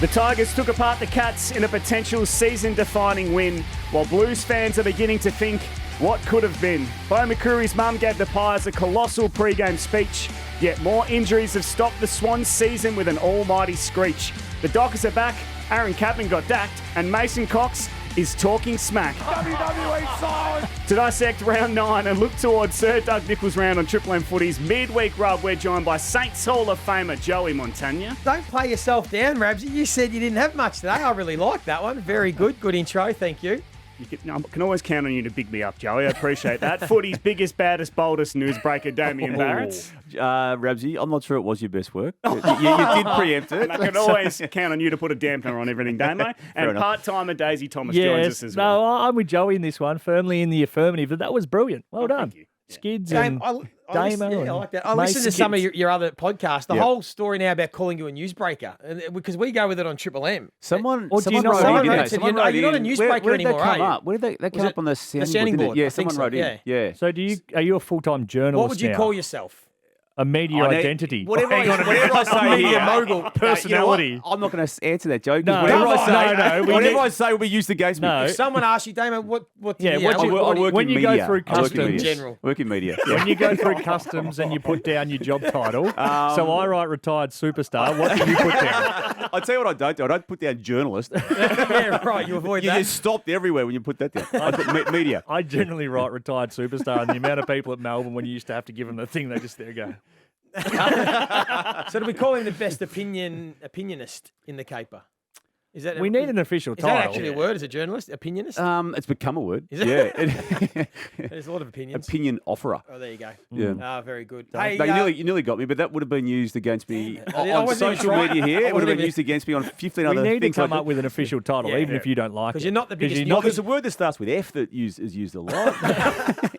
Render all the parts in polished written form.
The Tigers took apart the Cats in a potential season-defining win, while Blues fans are beginning to think, what could have been? Bo McCreary's mum gave the Pies a colossal pre-game speech, yet more injuries have stopped the Swans' season with an almighty screech. The Dockers are back, Aaron Capman got dacked, and Mason Cox is talking smack. WWE side. To dissect round 9 and look towards Sir Doug Nicholls' round on Triple M Footy's Midweek Rub, we're joined by Saints Hall of Famer Joey Montagna. Don't play yourself down, Rabs. You said you didn't have much today. I really like that one. Very good. Good intro. Thank you. I can always count on you to big me up, Joey. I appreciate that. Footy's biggest, baddest, boldest newsbreaker, Damien Barrett. Rabsy, I'm not sure it was your best work. You did preempt it. And I can always count on you to put a dampener on everything, Damo. And part-timer Daisy Thomas joins us as well. No, I'm with Joey in this one, firmly in the affirmative. But that was brilliant. Well done. Thank you. Skids and Damo. I like that. I listened to some of your other podcasts. The whole story now about calling you a newsbreaker, and because we go with it on Triple M. Someone wrote in. You're not a newsbreaker anymore, are you? Where did they come up on the sounding board? Yeah, someone wrote in. Yeah. So are you a full-time journalist? What would you call yourself? A media identity. Whatever I say media here, mogul personality. I'm not going to answer that, Joe. No, whatever I say will be used against me. No. If someone asks you, Damon, what I work when in you media. go through customs, Work in media. when you go through customs and you put down your job title, so I write retired superstar. What do you put down? I'll tell you what I don't do. I don't put down journalist. Yeah, right. You avoid that. You just stopped everywhere when you put that down. I put media. I generally write retired superstar, and the amount of people at Melbourne when you used to have to give them the thing, they just there go. So do we call him the best opinionist in the caper? Is that We need an official is title. that actually a word as a journalist? Opinionist? It's become a word. Is it? Yeah. There's a lot of opinions. Opinion offerer. Oh, there you go. Yeah. Very good. Hey, you nearly got me, but that would have been used against me I on wasn't social even media trying. here. I It would have wasn't been used against me on 15 other We things. need to come up with an official title, Yeah. even if you don't like it. Because you're not the biggest No, there's a word that starts with F that is used a lot.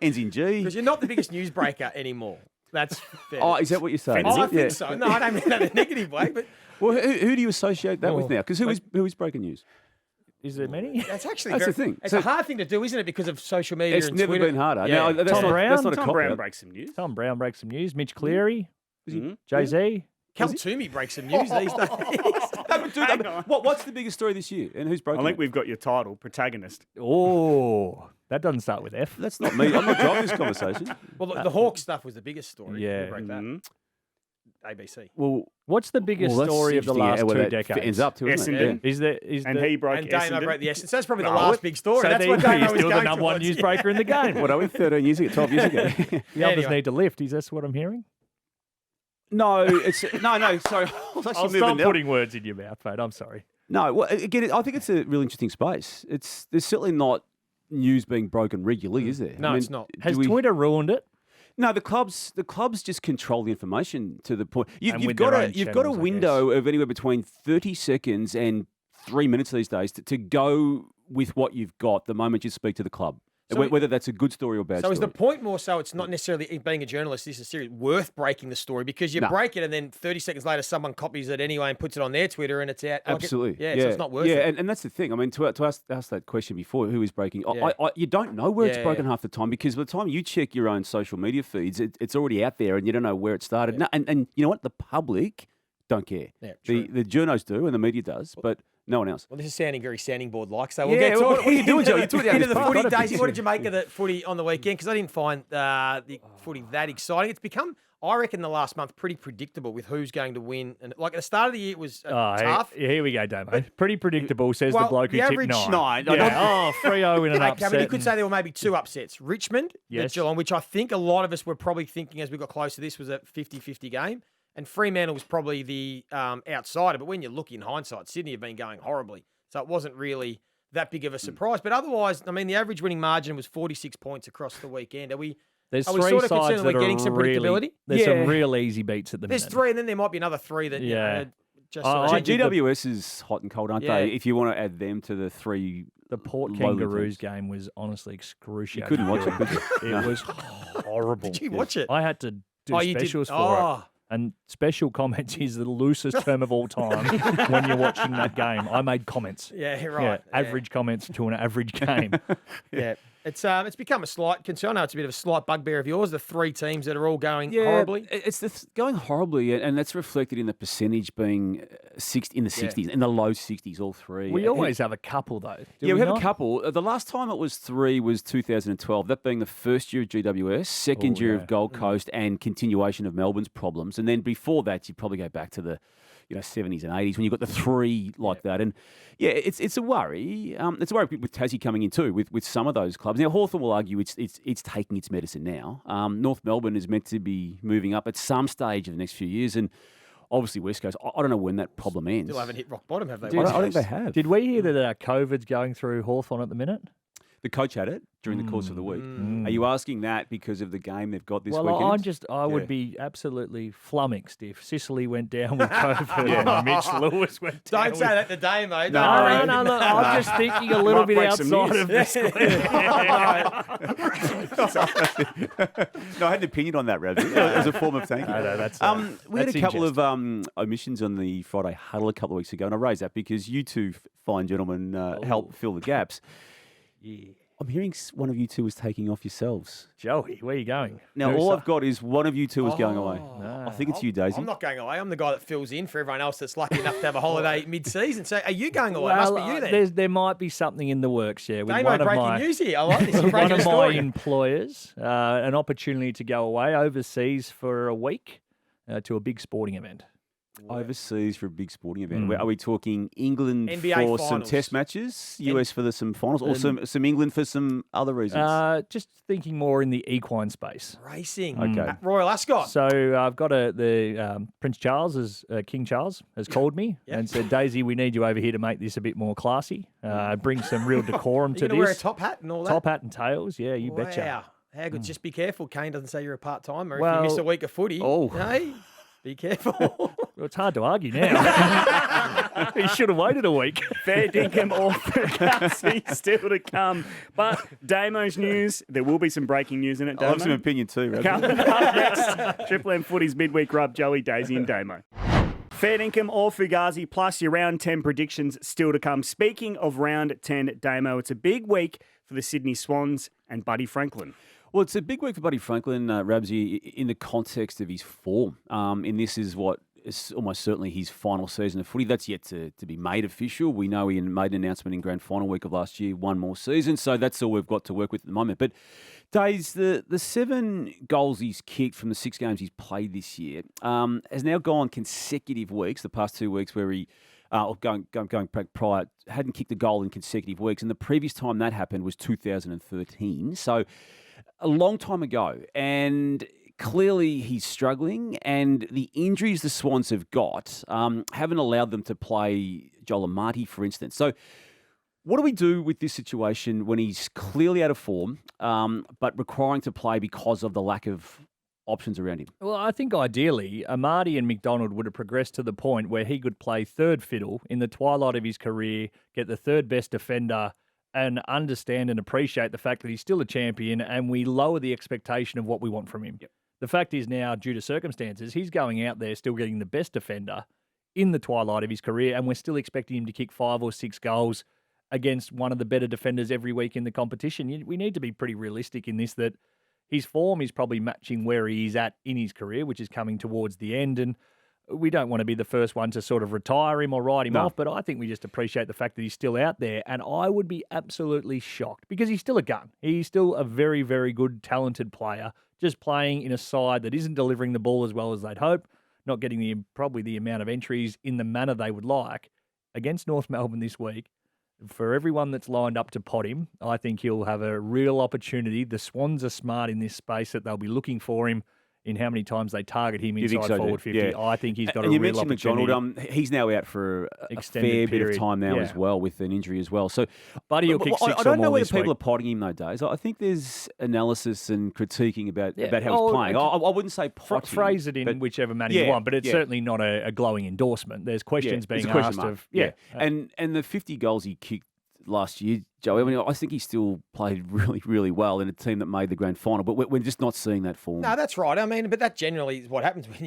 Ends in G. Because you're not the biggest newsbreaker anymore. That's fair. Oh, is that what you're saying? I think so. No, I don't mean that in a negative way, but Well, who do you associate that with now? Because who is breaking news? Is there many? that's actually That's very, the thing. It's So- a hard thing to do, isn't it? Because of social media It's and never Twitter. been harder. Yeah. Now, that's Tom not, Brown? That's not a Tom cop Brown out. breaks some news. Tom Brown breaks some news. Mitch Cleary, Mm-hmm. Jay-Z. Cal Toomey breaks some news these days. Hang on. What's the biggest story this year? And who's broken I think it? we've got your title, protagonist. Oh, that doesn't start with F. That's not me. I'm not driving this conversation. Well, the Hawks stuff was the biggest story. Yeah. Who broke that? Mhm. ABC. Well, What's the biggest that's story of the interesting, last where 2 that decades? ends up to, isn't it? Essendon. And he broke And Damo Essendon. broke the Essence. That's probably the No. last big story. So That's what Damo he's was still the going number one towards. newsbreaker in the game. What are we, 13 years ago, 12 years ago? The others Anyway. need to lift. Is that what I'm hearing? No, sorry. I was actually I'll moving stop now. putting words in your mouth, mate. I'm sorry. No, well, again, I think it's a really interesting space. There's certainly not news being broken regularly, is there? No, it's not. Has Twitter ruined it? No, the clubs just control the information to the point. And You've with got their a own you've got a channels, I window of anywhere between 30 seconds and 3 minutes these days to go with what you've got the moment you speak to the club. So Whether that's a good story or bad So story. is the point more so it's not necessarily being a journalist, this is serious, worth breaking the story because you break it and then 30 seconds later someone copies it anyway and puts it on their Twitter and it's out. Absolutely. So it's not worth it. Yeah, and that's the thing. I mean, to ask that question before, who is breaking? Yeah. You don't know where it's Yeah, broken half the time because by the time you check your own social media feeds, it's already out there and you don't know where it started. No, and you know what? The public don't care. Yeah, true. The journos do and the media does, but no one else. Well, this is sounding very sounding board like. So we'll Yeah, get to what are you doing, Joe? You took it down into this the path. footy, Gotta be Daisy. What did you make of the footy on the weekend? Because I didn't find the footy that exciting. It's become, I reckon, the last month pretty predictable with who's going to win. And like at the start of the year, it was tough. Here we go, Damo. Pretty predictable, says the Well, bloke who the tipped average- 9. No, Yeah. 3-0 in an Okay, upset. but you could say there were maybe 2 upsets. Richmond, Yes. Geelong, which I think a lot of us were probably thinking as we got close to this was a 50-50 game. And Fremantle was probably the outsider. But when you look in hindsight, Sydney have been going horribly. So it wasn't really that big of a surprise. But otherwise, I mean, the average winning margin was 46 points across the weekend. There's Are we 3 sort of sides concerned that we're are getting some really, predictability? there's Yeah. some real easy beats at the There's minute. 3, and then there might be another 3 that, Yeah. just I sort of... did the- GWS is hot and cold, aren't Yeah. they? If you want to add them to the 3 The Port lowly Kangaroos teams. game was honestly excruciating. You couldn't watch it, could you? It was horrible. Did you watch it? I had to do You did? specials for it. Oh. And special comments is the loosest term of all time when you're watching that game. I made comments. Yeah, right. Yeah, average comments to an average game. Yeah. It's become a slight concern. I know it's a bit of a slight bugbear of yours, the three teams that are all going horribly. It's going horribly, and that's reflected in the percentage being in the 60s, in the low 60s, all three. We always have a couple, though. We have a couple. The last time it was three was 2012, that being the first year of GWS, second year of Gold Coast, and continuation of Melbourne's problems. And then before that, you'd probably go back to the 70s and 80s when you've got the three like that. And it's a worry. It's a worry with Tassie coming in too, with some of those clubs. Now, Hawthorn will argue it's taking its medicine now. North Melbourne is meant to be moving up at some stage of the next few years. And obviously West Coast, I don't know when that problem ends. Still haven't hit rock bottom, have they? I think they have. Did we hear that COVID's going through Hawthorn at the minute? The coach had it during the course of the week. Are you asking that because of the game they've got this weekend? Well, I would be absolutely flummoxed if Sicily went down with COVID and Mitch Lewis went down. Don't say that to Damo. No, look, I'm just thinking a little bit outside of this. No, I had an opinion on that, Rabs, as a form of thank you. We had a couple of omissions on the Friday huddle a couple of weeks ago, and I raised that because you two fine gentlemen helped fill the gaps. Yeah. I'm hearing one of you two is taking off yourselves. Joey, where are you going? Now, all I've got is one of you two is going away. No. I think it's you, Daisy. I'm not going away. I'm the guy that fills in for everyone else that's lucky enough to have a holiday mid-season. So are you going away? Well, must be you then. There might be something in the works, with Damo, one of breaking news here. I like this. One of my employers, an opportunity to go away overseas for a week to a big sporting event. Overseas for a big sporting event. Are we talking England NBA for finals. some test matches, US for some finals, or some England for some other reasons? Just thinking more in the equine space. Racing. Okay. At Royal Ascot. So I've got Prince Charles, King Charles, has called me and said, Daisy, we need you over here to make this a bit more classy. Bring some real decorum to this. Are you going to wear a top hat and all that? Top hat and tails, you betcha. Wow. How good. Just be careful. Kane doesn't say you're a part-timer. If you miss a week of footy, hey, be careful. Well, it's hard to argue now. He should have waited a week. Fair dinkum or fugazi still to come. But Damo's news, there will be some breaking news in it, Damo. I have some opinion too, Rabs. Coming up next, Triple M Footy's Midweek Rub, Joey, Daisy and Damo. Fair dinkum or fugazi, plus your round 10 predictions still to come. Speaking of round 10, Damo, it's a big week for the Sydney Swans and Buddy Franklin. Well, it's a big week for Buddy Franklin, Rabsy, in the context of his form. And this is what is almost certainly his final season of footy. That's yet to be made official. We know he made an announcement in grand final week of last year, one more season. So that's all we've got to work with at the moment. But, Days, the 7 goals he's kicked from the 6 games he's played this year has now gone consecutive weeks, the past 2 weeks where he... going back prior, hadn't kicked a goal in consecutive weeks. And the previous time that happened was 2013. So a long time ago. And clearly he's struggling. And the injuries the Swans have got haven't allowed them to play Joel Amati, for instance. So what do we do with this situation when he's clearly out of form, but requiring to play because of the lack of options around him? Well, I think ideally, Amati and McDonald would have progressed to the point where he could play third fiddle in the twilight of his career, get the third best defender, and understand and appreciate the fact that he's still a champion, and we lower the expectation of what we want from him. Yep. The fact is now, due to circumstances, he's going out there still getting the best defender in the twilight of his career, and we're still expecting him to kick 5 or 6 goals against one of the better defenders every week in the competition. We need to be pretty realistic in this, that his form is probably matching where he is at in his career, which is coming towards the end. And we don't want to be the first one to sort of retire him or write him off, but I think we just appreciate the fact that he's still out there. And I would be absolutely shocked because he's still a gun. He's still a very, very good, talented player, just playing in a side that isn't delivering the ball as well as they'd hope, not getting probably the amount of entries in the manner they would like. Against North Melbourne this week, for everyone that's lined up to pot him, I think he'll have a real opportunity. The Swans are smart in this space that they'll be looking for him in how many times they target him inside forward 50. Yeah. I think he's got a real opportunity. McDonald, he's now out for a fair bit of time now as well, with an injury as well. So, Buddy will kick 6 or more. I don't know whether people are potting him though, Days. I think there's analysis and critiquing about how he's playing. I wouldn't say potting. Phrase it in whichever manner you want, but it's certainly not a glowing endorsement. There's questions being asked of... And the 50 goals he kicked last year, Joey, I mean, I think he still played really, really well in a team that made the grand final, but we're just not seeing that form. No, that's right. I mean, but that generally is what happens when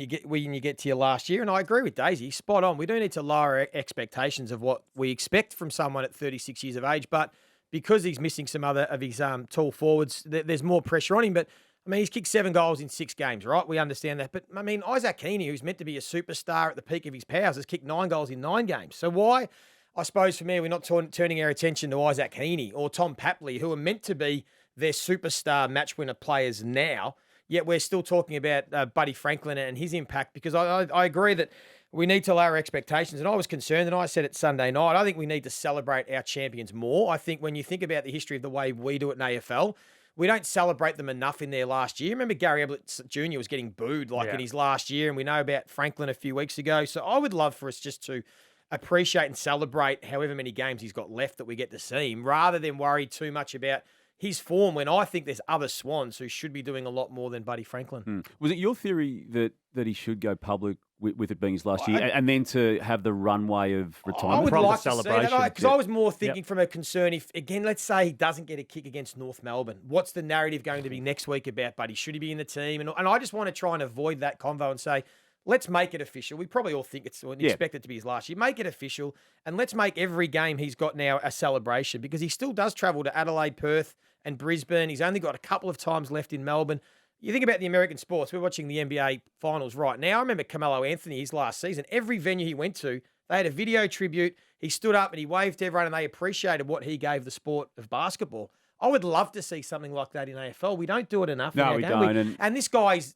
you get to your last year. And I agree with Daisy, spot on. We do need to lower expectations of what we expect from someone at 36 years of age. But because he's missing some other of his tall forwards, there's more pressure on him. But, I mean, he's kicked 7 goals in 6 games, right? We understand that. But, I mean, Isaac Heaney, who's meant to be a superstar at the peak of his powers, has kicked 9 goals in 9 games. So why, I suppose, for me, we're not turning our attention to Isaac Heaney or Tom Papley, who are meant to be their superstar match winner players now, yet we're still talking about Buddy Franklin and his impact, because I agree that we need to lower expectations. And I was concerned, and I said it Sunday night, I think we need to celebrate our champions more. I think when you think about the history of the way we do it in AFL, we don't celebrate them enough in their last year. Remember Gary Ablett Jr. was getting booed in his last year, and we know about Franklin a few weeks ago. So I would love for us just to appreciate and celebrate however many games he's got left that we get to see him, rather than worry too much about his form, when I think there's other Swans who should be doing a lot more than Buddy Franklin. Was it your theory that he should go public with it being his last year, and then to have the runway of retirement? I would Proper like celebration. to see that, because I was more thinking from a concern, if, again, let's say he doesn't get a kick against North Melbourne, what's the narrative going to be next week about Buddy? Should he be in the team? And I just want to try and avoid that convo and say, let's make it official. We probably all think expect it to be his last year. Make it official, and let's make every game he's got now a celebration, because he still does travel to Adelaide, Perth, and Brisbane. He's only got a couple of times left in Melbourne. You think about the American sports. We're watching the NBA finals right now. I remember Carmelo Anthony, his last season. Every venue he went to, they had a video tribute. He stood up and he waved to everyone, and they appreciated what he gave the sport of basketball. I would love to see something like that in AFL. We don't do it enough. No, we don't. And this guy's,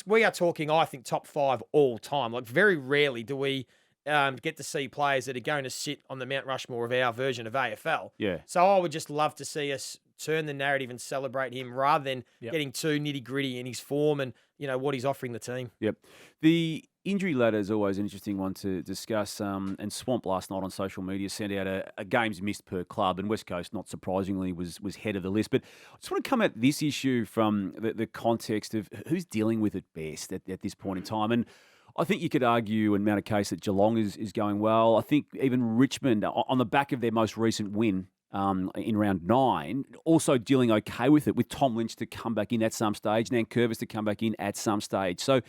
we are talking, I think, top 5 all time. Like, very rarely do we get to see players that are going to sit on the Mount Rushmore of our version of AFL. Yeah. So I would just love to see us turn the narrative and celebrate him, rather than getting too nitty-gritty in his form and, what he's offering the team. Yep. The injury ladder is always an interesting one to discuss. And Swamp last night on social media sent out a games missed per club, and West Coast, not surprisingly, was head of the list. But I just want to come at this issue from the context of who's dealing with it best at this point in time. And I think you could argue and mount a case that Geelong is going well. I think even Richmond, on the back of their most recent win in round 9, also dealing okay with it, with Tom Lynch to come back in at some stage, Nankervis to come back in at some stage. So,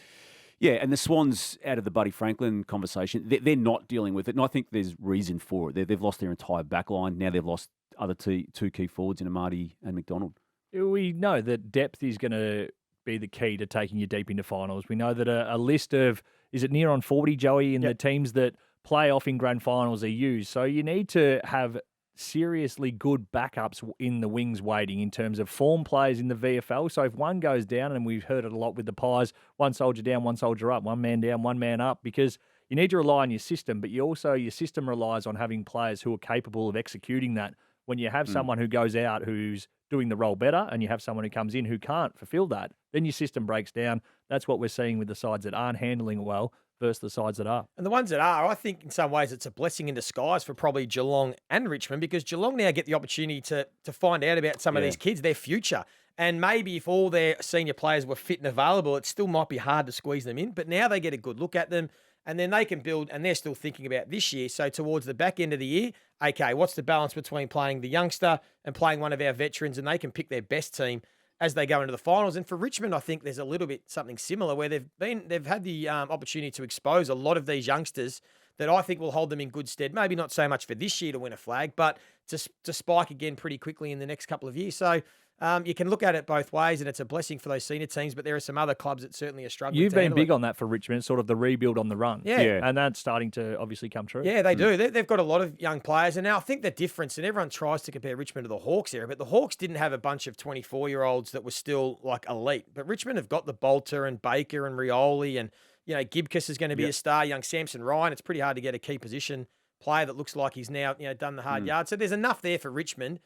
yeah, and the Swans, out of the Buddy Franklin conversation, they're not dealing with it, and I think there's reason for it. They've lost their entire back line. Now they've lost other two key forwards in Amati and McDonald. We know that depth is going to be the key to taking you deep into finals. We know that a list of, is it near on 40, Joey, in the teams that play off in grand finals are used. So you need to have seriously good backups in the wings waiting in terms of form players in the VFL. So if one goes down, and we've heard it a lot with the Pies, one soldier down, one soldier up, one man down, one man up, because you need to rely on your system, but your system relies on having players who are capable of executing that. When you have someone who goes out who's doing the role better, and you have someone who comes in who can't fulfill that, then your system breaks down. That's what we're seeing with the sides that aren't handling it well versus the sides that are. And the ones that are, I think in some ways it's a blessing in disguise for probably Geelong and Richmond, because Geelong now get the opportunity to find out about some of these kids, their future. And maybe if all their senior players were fit and available, it still might be hard to squeeze them in. But now they get a good look at them, and then they can build, and they're still thinking about this year. So towards the back end of the year, okay, what's the balance between playing the youngster and playing one of our veterans? And they can pick their best team as they go into the finals. And for Richmond, I think there's a little bit something similar, where they've had the opportunity to expose a lot of these youngsters that I think will hold them in good stead. Maybe not so much for this year to win a flag, but to spike again pretty quickly in the next couple of years. So you can look at it both ways, and it's a blessing for those senior teams, but there are some other clubs that certainly are struggling. You've been big on that for Richmond, sort of the rebuild on the run. Yeah. And that's starting to obviously come true. Yeah, they do. They've got a lot of young players. And now I think the difference, and everyone tries to compare Richmond to the Hawks era, but the Hawks didn't have a bunch of 24-year-olds that were still like elite. But Richmond have got the Bolter and Baker and Rioli, and Gibcus is going to be a star. Young Sampson Ryan. It's pretty hard to get a key position player that looks like he's now done the hard yard. So there's enough there for Richmond.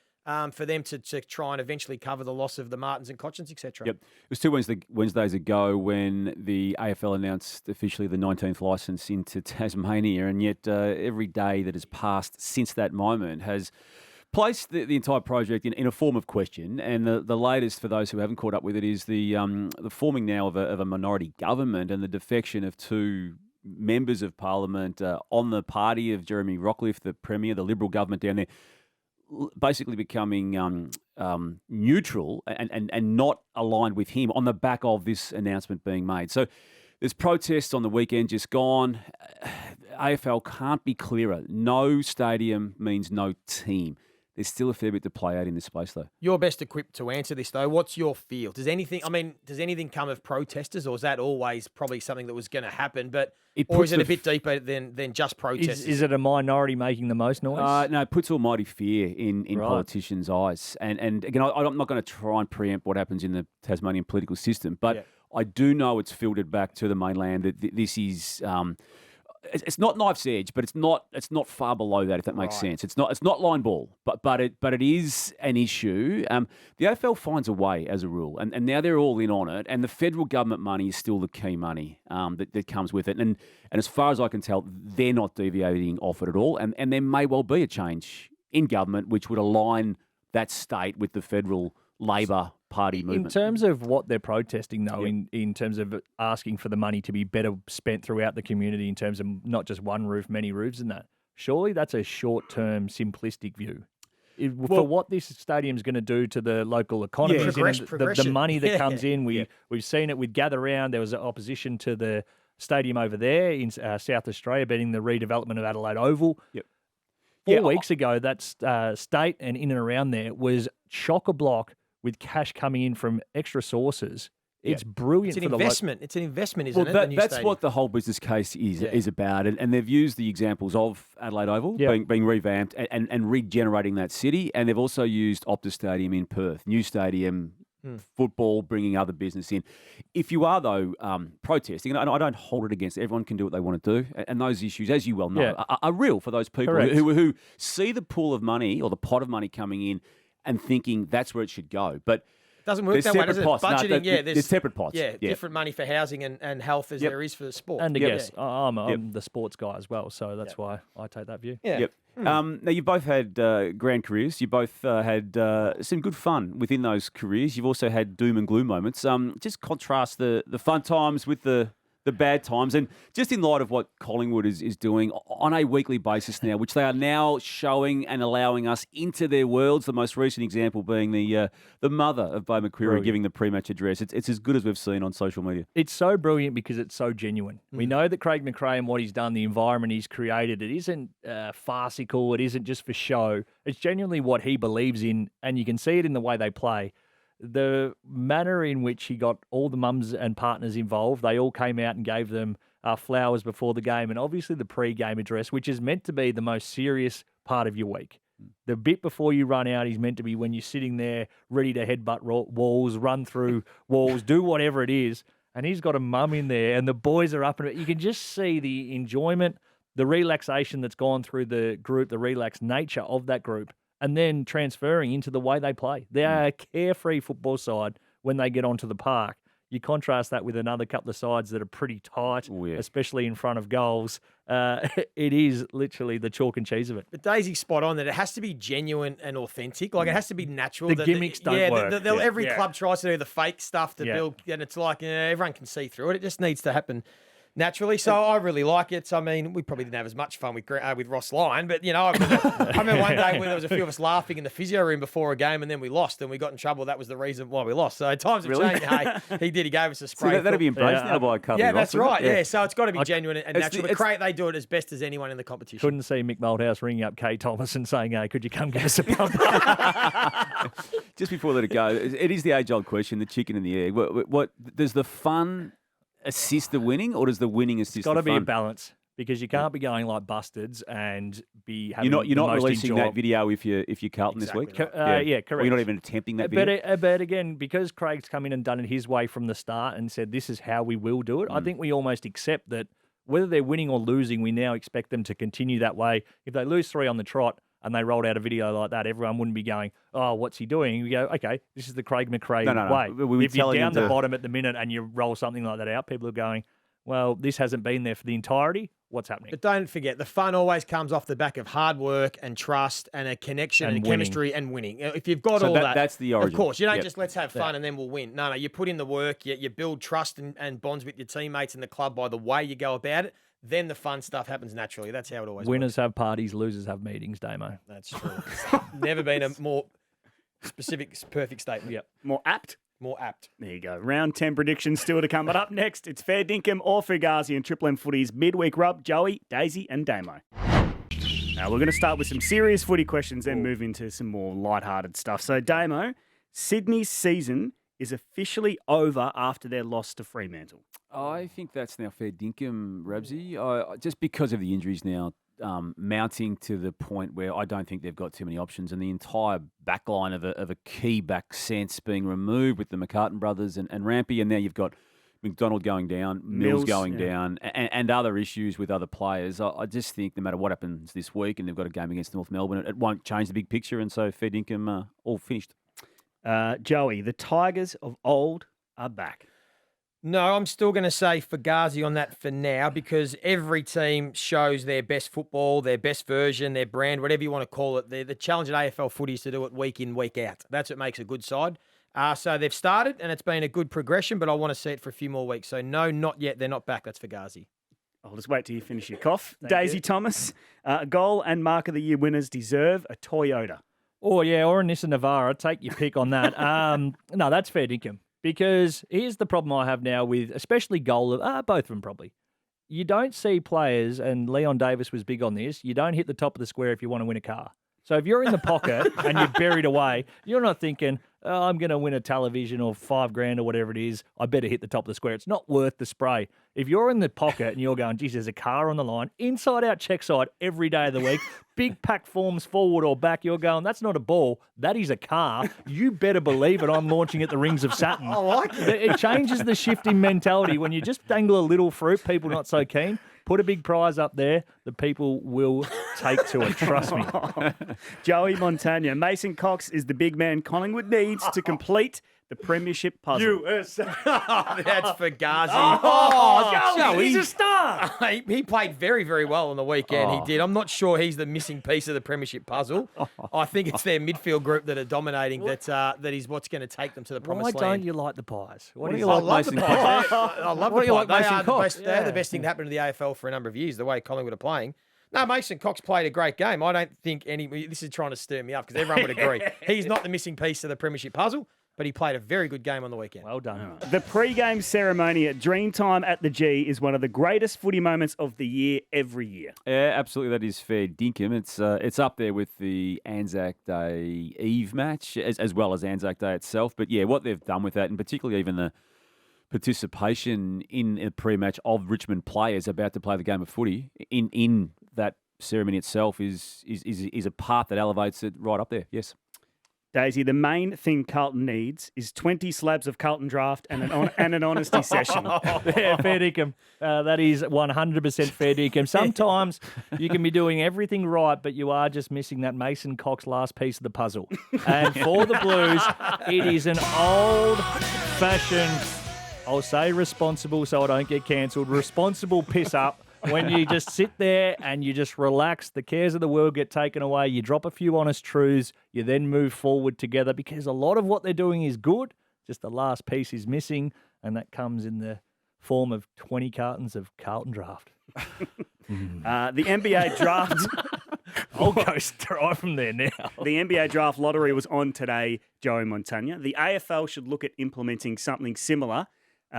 For them to try and eventually cover the loss of the Martins and Cotchins, etc. Yep. It was 2 Wednesdays ago when the AFL announced officially the 19th licence into Tasmania, and yet every day that has passed since that moment has placed the entire project in a form of question. And the latest, for those who haven't caught up with it, is the forming now of a minority government and the defection of 2 members of Parliament on the party of Jeremy Rockcliffe, the Premier, the Liberal government down there, basically becoming neutral and not aligned with him on the back of this announcement being made. So there's protests on the weekend just gone. AFL can't be clearer. No stadium means no team. There's still a fair bit to play out in this space, though. You're best equipped to answer this, though. What's your feel? Does anything come of protesters, or is that always probably something that was going to happen? Or is it a bit deeper than just protesters? Is it a minority making the most noise? No, it puts almighty fear in politicians' eyes. And again, I'm not going to try and preempt what happens in the Tasmanian political system, but I do know it's filtered back to the mainland that this is. It's not knife's edge, but it's not far below that, if that makes sense. It's not line ball, but it is an issue. The AFL finds a way as a rule, and now they're all in on it. And the federal government money is still the key money that comes with it. And as far as I can tell, they're not deviating off it at all. And there may well be a change in government which would align that state with the federal Labor Party movement. In terms of what they're protesting, though, in terms of asking for the money to be better spent throughout the community in terms of not just one roof, many roofs and that, surely that's a short-term, simplistic view. For what this stadium's going to do to the local economy, the money that comes in, we've seen it with Gather Round. There was opposition to the stadium over there in South Australia, being the redevelopment of Adelaide Oval. Yep. 4 weeks ago, that state and in and around there was chock-a-block with cash coming in from extra sources. It's brilliant. It's an investment. It's an investment, isn't it? That's stadium. What the whole business case is about. And they've used the examples of Adelaide Oval being revamped and regenerating that city. And they've also used Optus Stadium in Perth, new stadium, football, bringing other business in. If you are, though, protesting, and I don't hold it against everyone can do what they want to do, and those issues, as you well know, are real for those people who see the pool of money or the pot of money coming in and thinking that's where it should go. But it doesn't work that way, does it? Budgeting, there's separate pots. Different money for housing and health as there is for the sport. And I guess I'm the sports guy as well, so that's why I take that view. Now, you both had grand careers. You both had some good fun within those careers. You've also had doom and gloom moments. Just contrast the fun times with the bad times, and just in light of what Collingwood is doing on a weekly basis now, which they are now showing and allowing us into their worlds. The most recent example being the mother of Bo McCreary giving the pre-match address. It's as good as we've seen on social media. It's so brilliant because it's so genuine. We know that Craig McRae and what he's done, the environment he's created, it isn't farcical. It isn't just for show. It's genuinely what he believes in, and you can see it in the way they play. The manner in which he got all the mums and partners involved, they all came out and gave them flowers before the game, and obviously the pre-game address, which is meant to be the most serious part of your week. The bit before you run out is meant to be when you're sitting there ready to headbutt walls, run through walls, do whatever it is, and he's got a mum in there, and the boys are up and you can just see the enjoyment, the relaxation that's gone through the group, the relaxed nature of that group, and then transferring into the way they play. They are a carefree football side when they get onto the park. You contrast that with another couple of sides that are pretty tight, especially in front of goals. It is literally the chalk and cheese of it. But Daisy's spot on that it has to be genuine and authentic. Like, it has to be natural. The gimmicks don't work. Every club tries to do the fake stuff to build, and it's like everyone can see through it. It just needs to happen naturally. So I really like it. I mean, we probably didn't have as much fun with Ross Lyon, but, I remember one day when there was a few of us laughing in the physio room before a game and then we lost and we got in trouble. That was the reason why we lost. So times have changed. Hey, he gave us a spray. So that'd be embraced now by a couple. Yeah, that's right. Yeah, so it's got to be genuine and natural. But they do it as best as anyone in the competition. Couldn't see Mick Malthouse ringing up Kay Thomas and saying, hey, could you come get us a pump? Just before I let it go, it is the age-old question, the chicken and the egg. What does the fun assist the winning, or does the winning assist the fun? It's got to be a balance, because you can't be going like bastards and be having You're not releasing that video if you're Carlton this week? Right. Yeah, correct. Or you're not even attempting that video? But again, because Craig's come in and done it his way from the start and said this is how we will do it, I think we almost accept that whether they're winning or losing, we now expect them to continue that way. If they lose 3 on the trot and they rolled out a video like that, everyone wouldn't be going, oh, what's he doing? We go, okay, this is the Craig McRae way. If you're down the bottom at the minute and you roll something like that out, people are going, well, this hasn't been there for the entirety. What's happening? But don't forget, the fun always comes off the back of hard work and trust and a connection and chemistry and winning. If you've got all that, that's the origin. Of course, you don't just let's have fun and then we'll win. No, you put in the work, you build trust and bonds with your teammates and the club by the way you go about it. Then the fun stuff happens naturally. That's how it always Winners works. have parties, losers have meetings, Damo. That's true. Never been a more specific, perfect statement. Yep. More apt? More apt. There you go. Round 10 predictions still to come. But up next, it's Fair Dinkum or Fugazi and Triple M Footy's Midweek Rub, Joey, Daisy and Damo. We're going to start with some serious footy questions, then move into some more lighthearted stuff. So, Damo, Sydney's season is officially over after their loss to Fremantle. I think that's now fair dinkum, Rabsy. Just because of the injuries now mounting to the point where I don't think they've got too many options, and the entire backline of a key back sense being removed with the McCartan brothers and Rampy, and now you've got McDonald going down, Mills going down, and other issues with other players. I just think no matter what happens this week, and they've got a game against North Melbourne, it won't change the big picture, and so fair dinkum, all finished. Joey, the Tigers of old are back. No, I'm still going to say Fugazi on that for now, because every team shows their best football, their best version, their brand, whatever you want to call it. The challenge at AFL footy is to do it week in, week out. That's what makes a good side. So they've started, and it's been a good progression, but I want to see it for a few more weeks. So no, not yet. They're not back. That's Fugazi. I'll just wait till you finish your cough. Daisy Thomas, goal and mark of the year winners deserve a Toyota. Oh, yeah, or a Nissan Navara. Take your pick on that. No, that's fair dinkum. Because here's the problem I have now with, especially goal, both of them probably. You don't see players, and Leon Davis was big on this, you don't hit the top of the square if you want to win a car. So if you're in the pocket and you're buried away, you're not thinking, I'm going to win a television or $5,000 or whatever it is. I better hit the top of the square. It's not worth the spray. If you're in the pocket and you're going, geez, there's a car on the line, inside out, check side every day of the week, big pack forms forward or back, you're going, that's not a ball, that is a car. You better believe it, I'm launching at the rings of Saturn. I like it. It changes the shifting mentality. When you just dangle a little fruit, people not so keen. Put a big prize up there, the people will take to it, trust me. Joey Montagna, Mason Cox is the big man Collingwood needs to complete the premiership puzzle. USA. That's Fugazi. Joey, he's a star. He played very, very well on the weekend. He did. I'm not sure he's the missing piece of the premiership puzzle. I think it's their midfield group that are dominating. That is what's going to take them to the promised land. Why don't you like the Pies? What do you like Mason Cox? I love the Pies. They are the best. They're the best thing to happen to the AFL for a number of years. The way Collingwood are playing. No, Mason Cox played a great game. I don't think this is trying to stir me up because everyone would agree. He's not the missing piece of the premiership puzzle, but he played a very good game on the weekend. Well done. The pre-game ceremony at Dreamtime at the G is one of the greatest footy moments of the year every year. Yeah, absolutely. That is fair dinkum. It's up there with the Anzac Day Eve match as well as Anzac Day itself. But yeah, what they've done with that, and particularly even the participation in a pre-match of Richmond players about to play the game of footy in that ceremony itself is a part that elevates it right up there. Yes. Daisy, the main thing Carlton needs is 20 slabs of Carlton Draft and an honesty session. Yeah, fair dinkum. That is 100% fair dinkum. Sometimes you can be doing everything right, but you are just missing that Mason Cox last piece of the puzzle. And for the Blues, it is an old-fashioned, I'll say responsible so I don't get cancelled, responsible piss up. When you just sit there and you just relax, the cares of the world get taken away, you drop a few honest truths, you then move forward together because a lot of what they're doing is good, just the last piece is missing, and that comes in the form of 20 cartons of Carlton Draft. The NBA Draft... I'll go straight from there now. The NBA Draft lottery was on today, Joey Montagna. The AFL should look at implementing something similar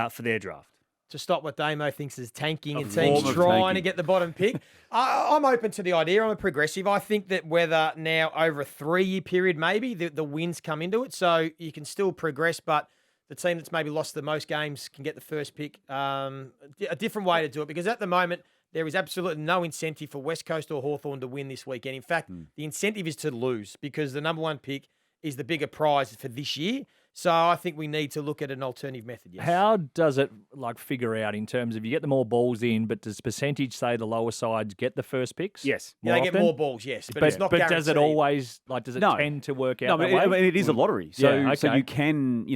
for their draft. To stop what Damo thinks is tanking and teams trying to get the bottom pick. I'm open to the idea. I'm a progressive. I think that whether now over a 3-year period, maybe the wins come into it. So you can still progress, but the team that's maybe lost the most games can get the first pick. A different way to do it, because at the moment, there is absolutely no incentive for West Coast or Hawthorn to win this weekend. In fact, the incentive is to lose because the number one pick is the bigger prize for this year. So I think we need to look at an alternative method. Yes. How does it figure out in terms of you get the more balls in, but does percentage say the lower sides get the first picks? Yes. Yeah, they get more balls, yes. But it's not guaranteed. Does it always does it tend to work out? No, that way? it is a lottery. So so you can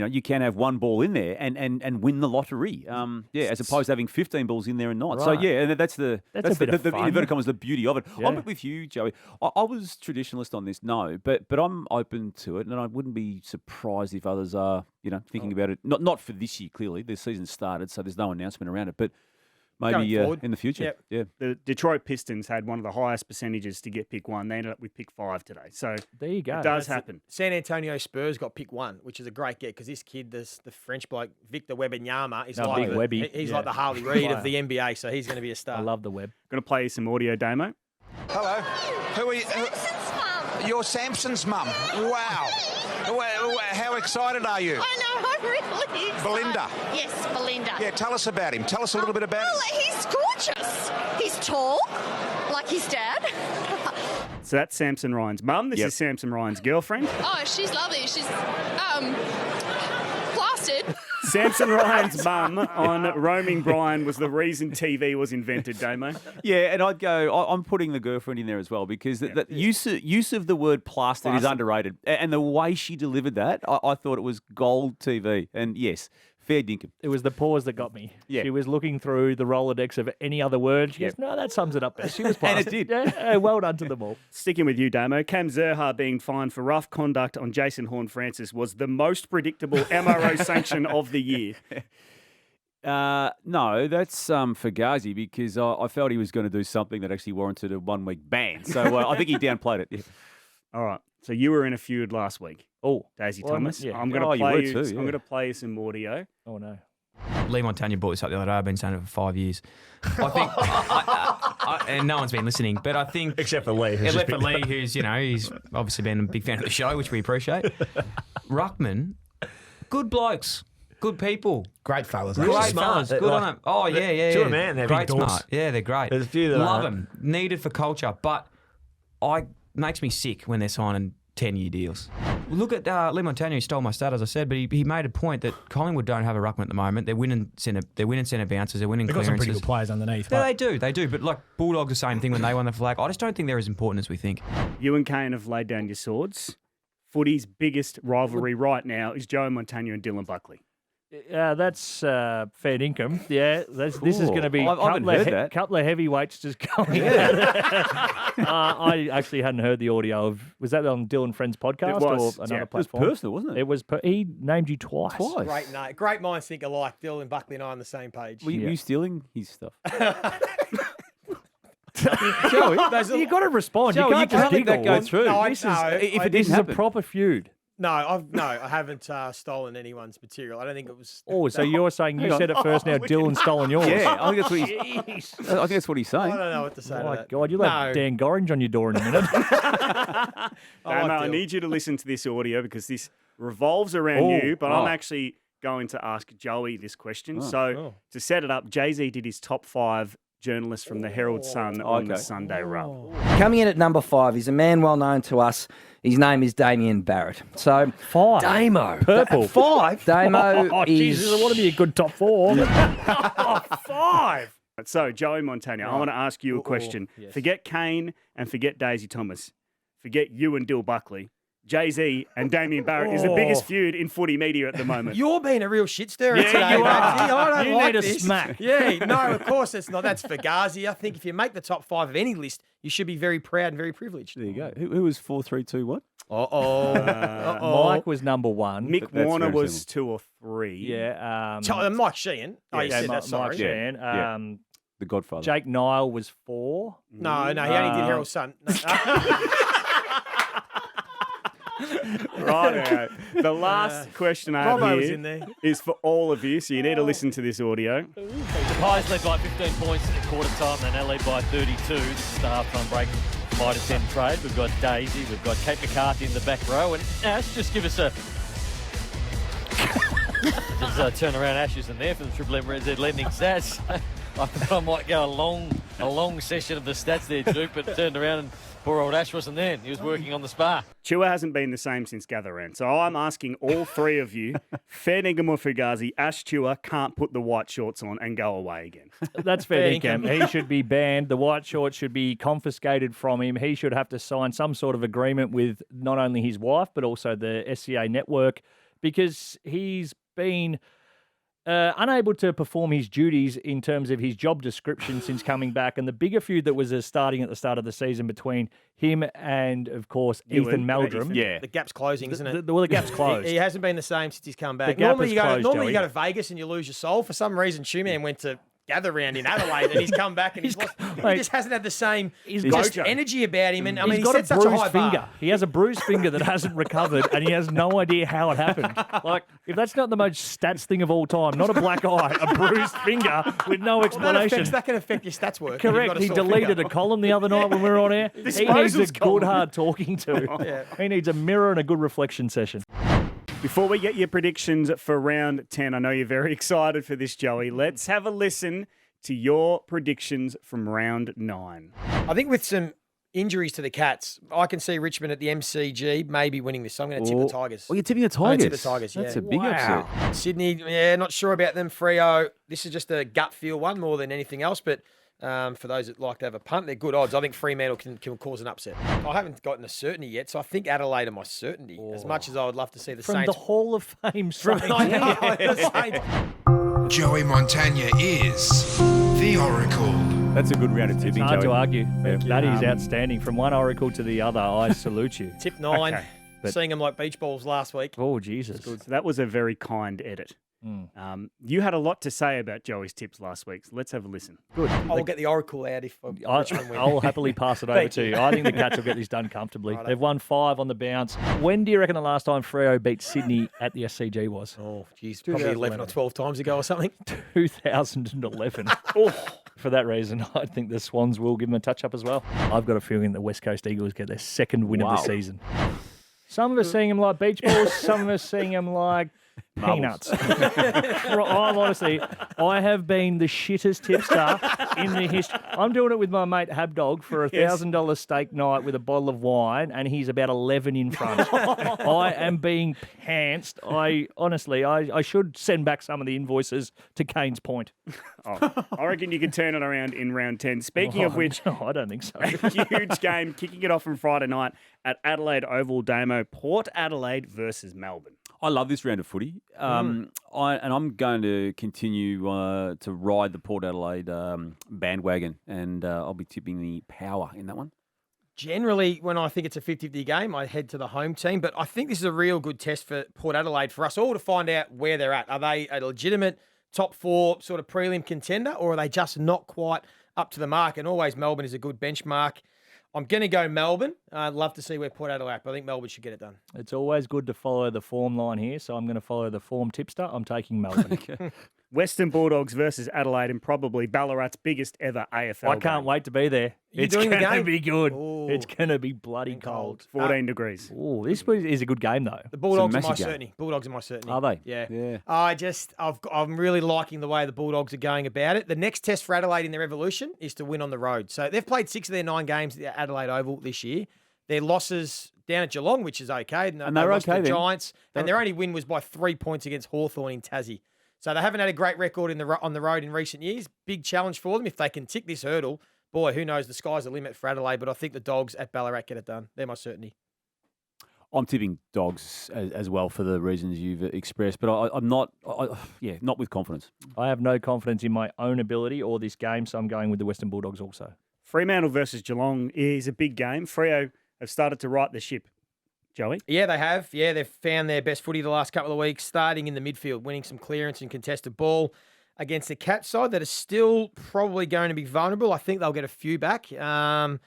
have one ball in there and win the lottery. As opposed to having 15 balls in there and not. Right. So yeah, that's the inverted commas, the beauty of it. Yeah. I'm with you, Joey. I was traditionalist on this, but I'm open to it, and I wouldn't be surprised if others are thinking about it. Not for this year, clearly. The season started, so there's no announcement around it. But maybe in the future. Yep. Yeah. The Detroit Pistons had one of the highest percentages to get pick 1. They ended up with pick 5 today. So there you go. It does happen. San Antonio Spurs got pick 1, which is a great get because this kid, the French bloke, Victor Wembanyama, is like Big Webby. He's like the Harley Reid of the NBA, so he's going to be a star. I love the web. Going to play you some audio, Damo. Hello. Who are you? Sampson's mum. You're Sampson's mum. Wow. How excited are you? I know, I'm really excited. Belinda. Yes, Belinda. Yeah, tell us about him. Tell us a little bit about him. Well, he's gorgeous. He's tall, like his dad. So that's Sampson Ryan's mum. This is Sampson Ryan's girlfriend. Oh, she's lovely. She's plastered. Sampson Ryan's mum on Roaming Brian was the reason TV was invented, Damo. Yeah, and I'd go, I'm putting the girlfriend in there as well because the use of the word plastered is underrated. And the way she delivered that, I thought it was gold TV. And yes, fair dinkum. It was the pause that got me. Yeah. She was looking through the Rolodex of any other word. She goes, no, that sums it up best. She was plastered. And it did. Yeah, well done to them all. Sticking with you, Damo, Cam Zurhaar being fined for rough conduct on Jason Horne-Francis was the most predictable MRO sanction of the year. No, that's Fugazi because I felt he was going to do something that actually warranted a 1-week ban. So I think he downplayed it. Yeah. All right. So you were in a feud last week. Oh, Daisy well, Thomas. yeah. I'm going to Oh, you play were you. too, I'm yeah. going to play you some audio. Oh, no. Lee Montagna brought this up the other day. I've been saying it for 5 years. I think, and no one's been listening, but I think Except for Lee. except for Lee, who's he's obviously been a big fan of the show, which we appreciate. Ruckman, good blokes, good people, Great fellas. great Really fellas, good on them. Oh yeah. To a man, they're great big dogs. smart. Yeah, they're great. There's a few that love aren't. them, needed for culture, but makes me sick when they're signing 10-year deals. Look at Lee Montagna, who stole my stat, as I said, but he made a point that Collingwood don't have a ruckman at the moment. They're winning centre bounces, they're winning They've got some pretty clearances. good players underneath. Yeah, but they do. But like Bulldogs, the same thing when they won the flag. I just don't think they're as important as we think. You and Kane have laid down your swords. Footy's biggest rivalry right now is Joe Montagna and Dylan Buckley. That's fair income. Yeah, this is going to be I haven't heard that. couple of heavyweights just going at it. I actually hadn't heard the audio of. Was that on Dylan Friend's podcast It was, or another yeah. It was platform? personal, wasn't it? It was. He named you twice. Great minds think alike. Dylan Buckley and I on the same page. Were you stealing his stuff? Joey, you got to respond. Joey, you can't let that giggle. go through. No, This is- no, if it This didn't is a happen. proper feud. No, I haven't stolen anyone's material. I don't think it was. Oh, so you're saying you Hang said on. it first, now Dylan's stolen yours. Yeah, I think that's what he's I saying. don't know what to say. Oh to my that. God, you'll have No. Dan Gorringe on your door in a minute. I Damo, like I Dylan. need you to listen to this audio because this revolves around Oh, you, but I'm right. actually going to ask Joey this question. Oh. So to set it up, Jay-Z did his top 5 journalists from the Herald Sun on the Okay. Sunday Rub. Coming in at number 5 is a man well known to us. His name is Damien Barrett. So, 5. Damo. Purple. 5? Damo Oh, is... Jesus, I want to be a good top 4. 5! So, Joey Montagna, I want to ask you a question. yes. Forget Kane and forget Daisy Thomas. Forget you and Dylan Buckley. Jay-Z and Damien Barrett is the biggest feud in footy media at the moment. You're being a real shit stirrer Yeah, today, you are. Babsy. I don't You like need a this. smack. Yeah, no, of course it's not. That's Fugazi. I think if you make the top 5 of any list, you should be very proud and very privileged. There you go. Who was 4, 3, 2, 1? Mike was number 1. Mick That's Warner very was 2 or 3. Yeah. Mike Sheehan. Oh, you yeah, said that, sorry. Mike Sheehan. Yeah. The Godfather. Jake Nile was 4. No, he only did Herald's Son. No. Right. The last question I have Robbo was here in there. is for all of you, so you need to listen to this audio. The Pies led by 15 points at quarter time, then they lead by 32. This is the halftime break. Mitre 10 trade. We've got Daisy, we've got Kate McCarthy in the back row, and Ash, just give us a. Just turn around Ashes in there for the Triple M Red Z lending stats. I thought I might go a long session of the stats there, Duke, but turned around and poor old Ash wasn't there. He was working on the spar. Chua hasn't been the same since gather round. So I'm asking all 3 of you, fair dinkum or Fugazi, Ash Chua can't put the white shorts on and go away again. That's fair dinkum. He should be banned. The white shorts should be confiscated from him. He should have to sign some sort of agreement with not only his wife, but also the SCA network, because he's been unable to perform his duties in terms of his job description since coming back. And the bigger feud that was starting at the start of the season between him and, of course, Ethan Meldrum. Yeah. The gap's closing, isn't it? The gap's closed. He hasn't been the same since he's come back. The gap Normally, is closed, normally Joey. you go to Vegas and you lose your soul. For some reason, Shoeman went to gather round in Adelaide, and he's come back and he's lost. He just hasn't had the same energy about him. And I mean, he's got set a such a bruised high finger. bar. He has a bruised finger that hasn't recovered, and he has no idea how it happened. Like, if that's not the most stats thing of all time, not a black eye, a bruised finger with no explanation. That can affect your stats work. Correct. He deleted a column the other night when we were on air. He needs a good hard talking to. He needs a mirror and a good reflection session. Before we get your predictions for round 10, I know you're very excited for this, Joey. Let's have a listen to your predictions from round 9. I think with some injuries to the Cats, I can see Richmond at the MCG maybe winning this. So I'm going to tip the Tigers. Oh, you're tipping the I'm gonna Tigers? tip the Tigers, yeah. That's a big upset. Sydney, not sure about them. Freo, this is just a gut feel one more than anything else, but for those that like to have a punt, they're good odds. I think Fremantle can cause an upset. I haven't gotten a certainty yet, so I think Adelaide are my certainty. As much as I would love to see the From Saints. the Hall of Fame Saints. The Saints. Joey Montagna is the Oracle. That's a good round of tipping, It's hard Joey. to argue. That is outstanding. From one oracle to the other, I salute you. Tip 9. Okay, Seeing them like beach balls last week. Oh, Jesus. So that was a very kind edit. You had a lot to say about Joey's tips last week, so let's have a listen. Good. I'll get the Oracle out if Richmond win. I'll happily pass it over to you. I think the Cats will get this done comfortably. They've won 5 on the bounce. When do you reckon the last time Freo beat Sydney at the SCG was? Oh, geez, probably 11 or 12 times ago or something. 2011. For that reason, I think the Swans will give them a touch-up as well. I've got a feeling the West Coast Eagles get their second win of the season. Some of us seeing them like beach balls, some of us seeing them like peanuts. I have been the shittest tipster in the history. I'm doing it with my mate Habdog for $1,000 steak night with a bottle of wine, and he's about 11 in front. I am being pantsed. I should send back some of the invoices to Kane's Point. I reckon you can turn it around in round 10. Speaking of which, no, I don't think so. a huge game kicking it off from Friday night at Adelaide Oval, Damo, Port Adelaide versus Melbourne. I love this round of footy. I'm going to continue to ride the Port Adelaide bandwagon, and I'll be tipping the Power in that one. Generally, when I think it's a 50-50 game, I head to the home team. But I think this is a real good test for Port Adelaide for us all to find out where they're at. Are they a legitimate top 4 sort of prelim contender, or are they just not quite up to the mark? And always Melbourne is a good benchmark. I'm going to go Melbourne. I'd love to see where Port Adelaide, but I think Melbourne should get it done. It's always good to follow the form line here, so I'm going to follow the form tipster. I'm taking Melbourne. Western Bulldogs versus Adelaide and probably Ballarat's biggest ever AFL I can't game. wait to be there. You It's doing the going to game? be good. Ooh. It's going to be bloody cold. 14 degrees. Oh, this is a good game, though. The Bulldogs are my massive game. certainty. Bulldogs are my certainty. Are they? Yeah. I'm really liking the way the Bulldogs are going about it. The next test for Adelaide in their evolution is to win on the road. So they've played 6 of their 9 games at the Adelaide Oval this year. Their losses down at Geelong, which is okay. And they were lost to okay the then. Giants. And their only win was by 3 points against Hawthorn in Tassie. So they haven't had a great record on the road in recent years. Big challenge for them. If they can tick this hurdle, boy, who knows? The sky's the limit for Adelaide. But I think the Dogs at Ballarat get it done. They're my certainty. I'm tipping Dogs as well for the reasons you've expressed, but I'm not with confidence. I have no confidence in my own ability or this game, so I'm going with the Western Bulldogs also. Fremantle versus Geelong is a big game. Freo have started to right the ship. Joey? Yeah, they have. Yeah, they've found their best footy the last couple of weeks, starting in the midfield, winning some clearance and contested ball against the Cats side that is still probably going to be vulnerable. I think they'll get a few back. I'm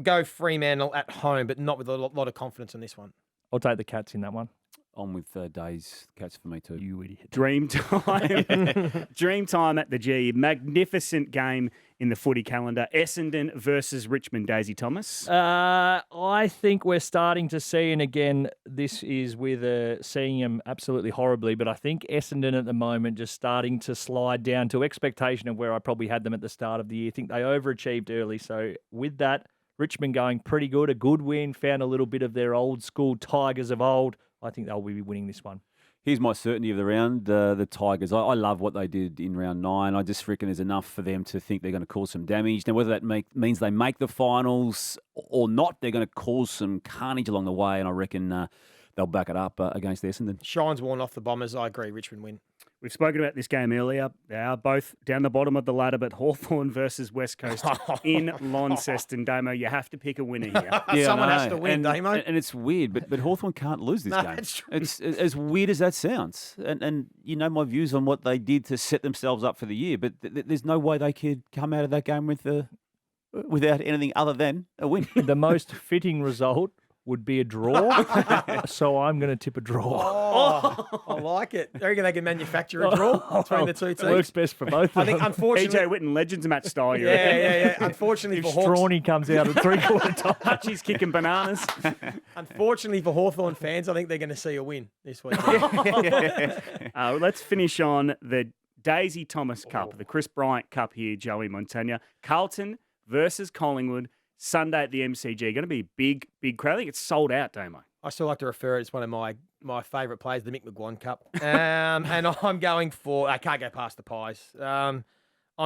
go Fremantle at home, but not with a lot of confidence on this one. I'll take the Cats in that one. I'm with Days Cats for me too. You idiot. Dreamtime. Dreamtime at the G. Magnificent game in the footy calendar. Essendon versus Richmond. Daisy Thomas. I think we're starting to see, and again, this is with seeing them absolutely horribly, but I think Essendon at the moment just starting to slide down to expectation of where I probably had them at the start of the year. I think they overachieved early. So with that, Richmond going pretty good, a good win, found a little bit of their old school Tigers of old. I think they'll be winning this one. Here's my certainty of the round, the Tigers. I love what they did in round 9. I just reckon there's enough for them to think they're going to cause some damage. Now, whether that means they make the finals or not, they're going to cause some carnage along the way, and I reckon they'll back it up against Essendon. Shine's worn off the Bombers. I agree. Richmond win. We've spoken about this game earlier. They are both down the bottom of the ladder, but Hawthorn versus West Coast in Launceston. Damo, you have to pick a winner here. Someone has to win, Damo. And it's weird, but Hawthorn can't lose this game. It's true. It's as weird as that sounds. And you know my views on what they did to set themselves up for the year, but there's no way they could come out of that game without anything other than a win. The most fitting result would be a draw, so I'm going to tip a draw. Oh, I like it. I reckon they can manufacture a draw between the two teams. Works best for both I of think, them. unfortunately, EJ Whitten, Legends match style. yeah. Unfortunately If for Hawks, Strawny comes out at three-quarter time. Hutchie's kicking bananas. unfortunately for Hawthorn fans, I think they're going to see a win this week. Let's finish on the Daisy Thomas Cup, the Chris Bryant Cup here, Joey Montagna. Carlton versus Collingwood. Sunday at the MCG. Going to be a big, big crowd. I think it's sold out, Damo. I still like to refer it as one of my favourite plays, the Mick McGuan Cup. And I'm going for, I can't go past the Pies. I'm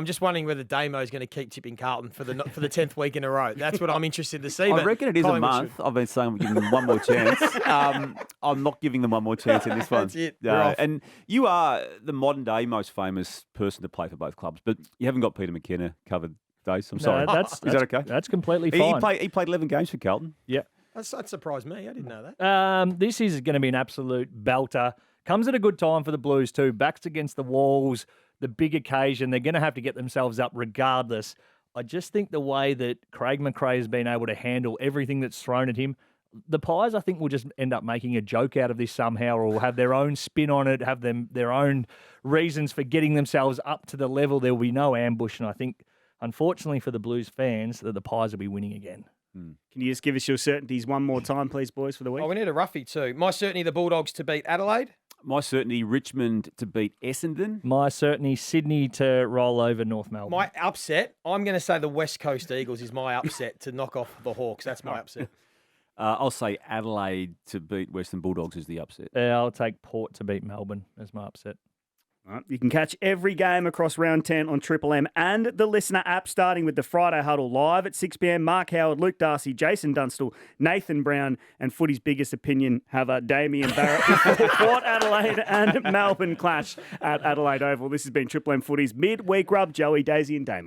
just wondering whether Damo is going to keep tipping Carlton for the 10th week in a row. That's what I'm interested to see. I reckon it is a month. I've been saying we're giving them one more chance. I'm not giving them one more chance in this one. That's it. We're off. And you are the modern day most famous person to play for both clubs, but you haven't got Peter McKenna covered. Days. I'm sorry. Is that okay? That's completely fine. He played 11 games for Carlton. Yeah. That surprised me. I didn't know that. This is going to be an absolute belter. Comes at a good time for the Blues too. Backs against the walls, the big occasion. They're going to have to get themselves up regardless. I just think the way that Craig McRae has been able to handle everything that's thrown at him, the Pies, I think, will just end up making a joke out of this somehow, or will have their own spin on it, have their own reasons for getting themselves up to the level. There will be no ambush, and I think, unfortunately for the Blues fans, that the Pies will be winning again. Can you just give us your certainties one more time, please, boys, for the week? Oh, we need a roughie too. My certainty, the Bulldogs to beat Adelaide. My certainty, Richmond to beat Essendon. My certainty, Sydney to roll over North Melbourne. My upset, I'm going to say the West Coast Eagles is my upset to knock off the Hawks. That's my upset. I'll say Adelaide to beat Western Bulldogs is the upset. I'll take Port to beat Melbourne as my upset. Right, you can catch every game across round 10 on Triple M and the Listener app, starting with the Friday Huddle live at 6 p.m. Mark Howard, Luke Darcy, Jason Dunstall, Nathan Brown, and Footy's biggest opinion haver, Damien Barrett, before Port Adelaide and Melbourne clash at Adelaide Oval. This has been Triple M Footy's Midweek Rub. Joey, Daisy and Damo.